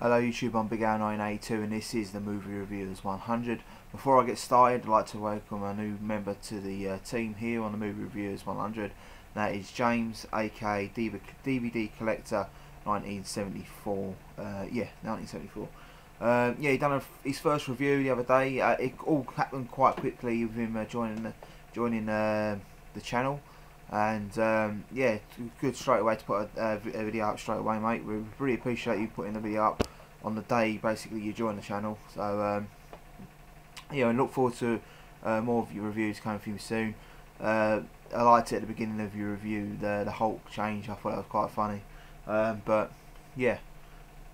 Hello YouTube, I'm Big Al 982 and this is the Movie Reviewers 100. Before I get started, I'd like to welcome a new member to the team here on the Movie Reviewers 100. That is James, aka DVD Collector 1974. 1974. He done his first review the other day. It all happened quite quickly with him joining the channel. And good straight away to put a video up straight away, mate. We really appreciate you putting the video up on the day basically you join the channel. So and look forward to more of your reviews coming from you soon. I liked it at the beginning of your review, the Hulk change. I thought that was quite funny. But yeah,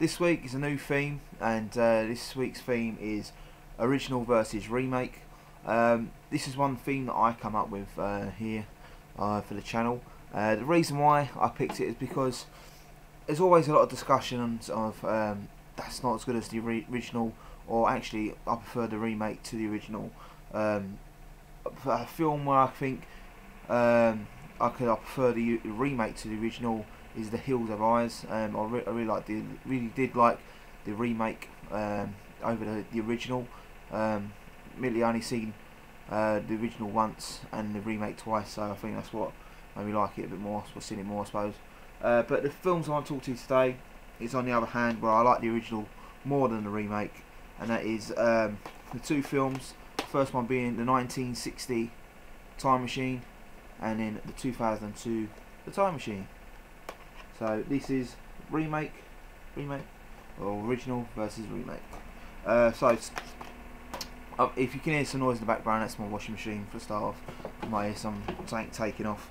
this week is a new theme, and this week's theme is original versus remake. This is one theme that I come up with here for the channel. The reason why I picked it is because there's always a lot of discussions of that's not as good as the original, or actually I prefer the remake to the original. A film where I think I prefer the remake to the original is The Hills Have Eyes. I really did like the remake over the original. Admittedly, only seen the original once and the remake twice, so I think that's what made me like it a bit more. I've seen it more, I suppose. But the films I want to talk to you today is, on the other hand, where I like the original more than the remake, and that is the two films. The first one being the 1960 Time Machine, and then the 2002 The Time Machine. So this is remake, or original versus remake. If you can hear some noise in the background, that's my washing machine for a start off. You might hear some tank taking off.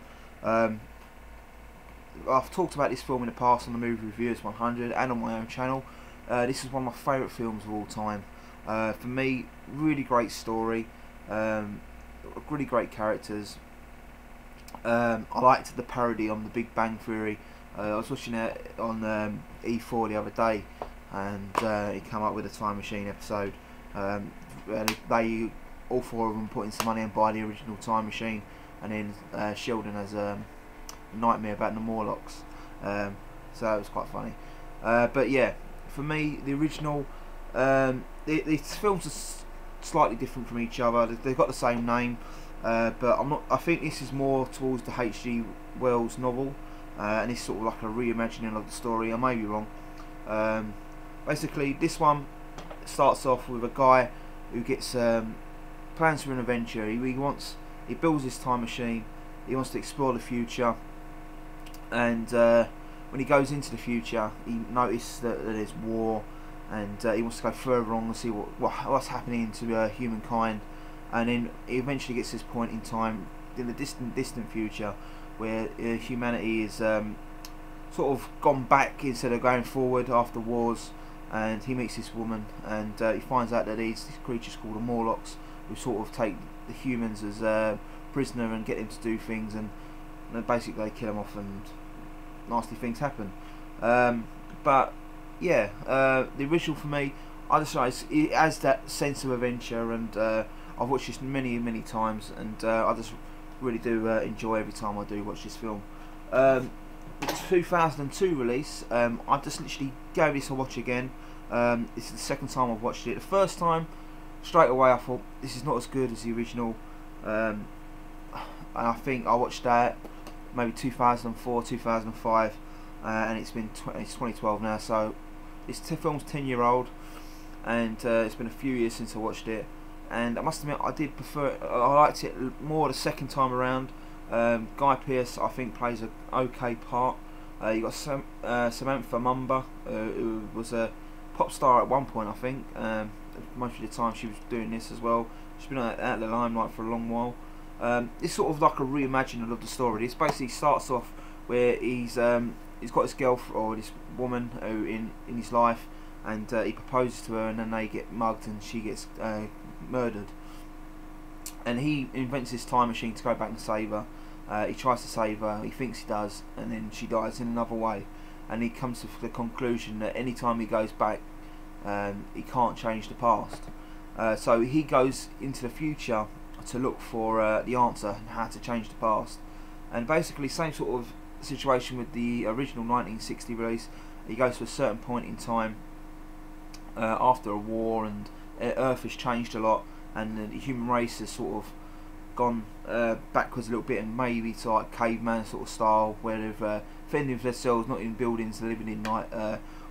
I've talked about this film in the past on the Movie Reviewers 100 and on my own channel. This is one of my favourite films of all time. For me, really great story, really great characters. I liked the parody on The Big Bang Theory. I was watching it on E4 the other day, and it came up with a Time Machine episode. They all four of them put in some money and buy the original Time Machine, and then Sheldon has a nightmare about the Morlocks. So it was quite funny. But yeah, for me, the original, these films are slightly different from each other. They've got the same name, but I think this is more towards the H.G. Wells novel, and it's sort of like a reimagining of the story. I may be wrong. Basically, this one starts off with a guy who gets plans for an adventure. He builds this time machine. He wants to explore the future, and when he goes into the future, he notices that there's war, and he wants to go further on and see what's happening to humankind. And then he eventually gets to this point in time in the distant future where humanity is sort of gone back instead of going forward after wars. And he meets this woman, and he finds out that these creatures called the Morlocks, who sort of take the humans as prisoner and get them to do things, and basically they kill them off, and nasty things happen. But yeah, the original for me, I just like it has that sense of adventure, and I've watched this many times, and I just really do enjoy every time I do watch this film. The 2002 release, I just literally gave this a watch again. This is the second time I've watched it. The first time, straight away I thought this is not as good as the original, and I think I watched that maybe 2004, 2005, and it's 2012 now, so this film's 10-year-old, and it's been a few years since I watched it, and I must admit I did prefer it. I liked it more the second time around. Guy Pearce, I think, plays an okay part. You got Samantha Mumba, who was a pop star at one point, I think. Most of the time she was doing this as well. She's been out of the limelight for a long while. It's sort of like a reimagining of the story. This basically starts off where he's got this girlfriend, or this woman, who in his life, and he proposes to her, and then they get mugged and she gets murdered. And he invents this time machine to go back and save her. He tries to save her, he thinks he does, and then she dies in another way. And he comes to the conclusion that any time he goes back, he can't change the past. So he goes into the future to look for the answer and how to change the past. And basically, same sort of situation with the original 1960 release. He goes to a certain point in time after a war, and Earth has changed a lot, and the human race has sort of gone backwards a little bit, and maybe to like caveman sort of style, where they've fending for themselves, not in buildings, they're living in night.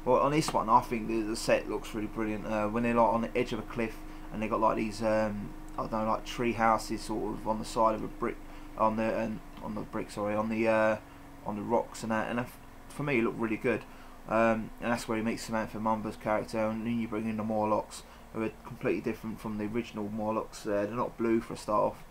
Well, on this one, I think the set looks really brilliant. When they're like on the edge of a cliff, and they got like these I don't know, like tree houses sort of on the side of a brick, on the rocks and that, and for me it looked really good. And that's where he meets Samantha Mumba's character, and then you bring in the Morlocks, who are completely different from the original Morlocks. They're not blue for a start off.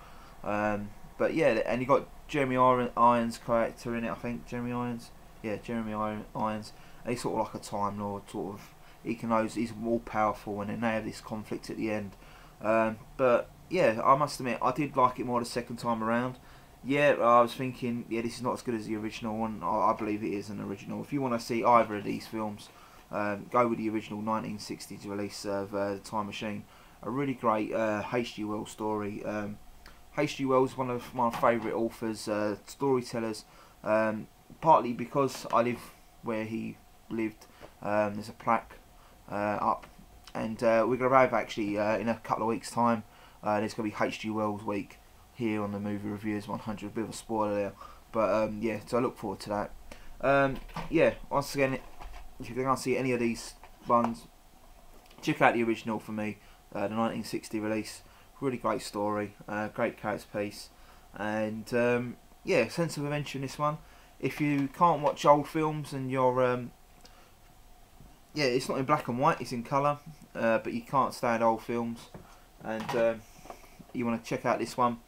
But yeah, and you got Jeremy Irons' character in it, I think. Jeremy Irons? Yeah, Jeremy Irons. And he's sort of like a Time Lord, sort of. He's more powerful, and then they have this conflict at the end. But yeah, I must admit, I did like it more the second time around. Yeah, I was thinking, yeah, this is not as good as the original one. I believe it is an original. If you want to see either of these films, go with the original 1960s release of The Time Machine. A really great H.G. Wells story. H.G. Wells is one of my favourite authors, storytellers, partly because I live where he lived. There's a plaque up, and we're going to have actually in a couple of weeks' time, there's going to be H.G. Wells Week here on the Movie Reviewers 100. A bit of a spoiler there, but yeah, so I look forward to that. Yeah, once again, if you can't see any of these ones, check out the original for me, the 1960 release. Really great story, great character piece, and yeah, sense of adventure in this one. If you can't watch old films and you're yeah, it's not in black and white, it's in colour, but you can't stand old films, and you want to check out this one.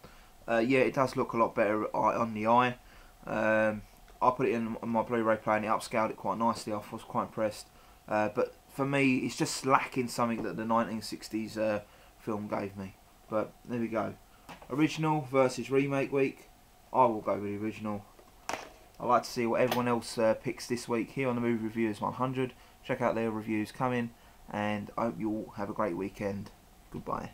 Yeah, it does look a lot better on the eye. I put it in my Blu-ray player and it upscaled it quite nicely. I was quite impressed. But for me, it's just lacking something that the 1960s film gave me. But there we go. Original versus remake week. I will go with the original. I'd like to see what everyone else picks this week here on the Movie Reviewers 100. Check out their reviews coming, and I hope you all have a great weekend. Goodbye.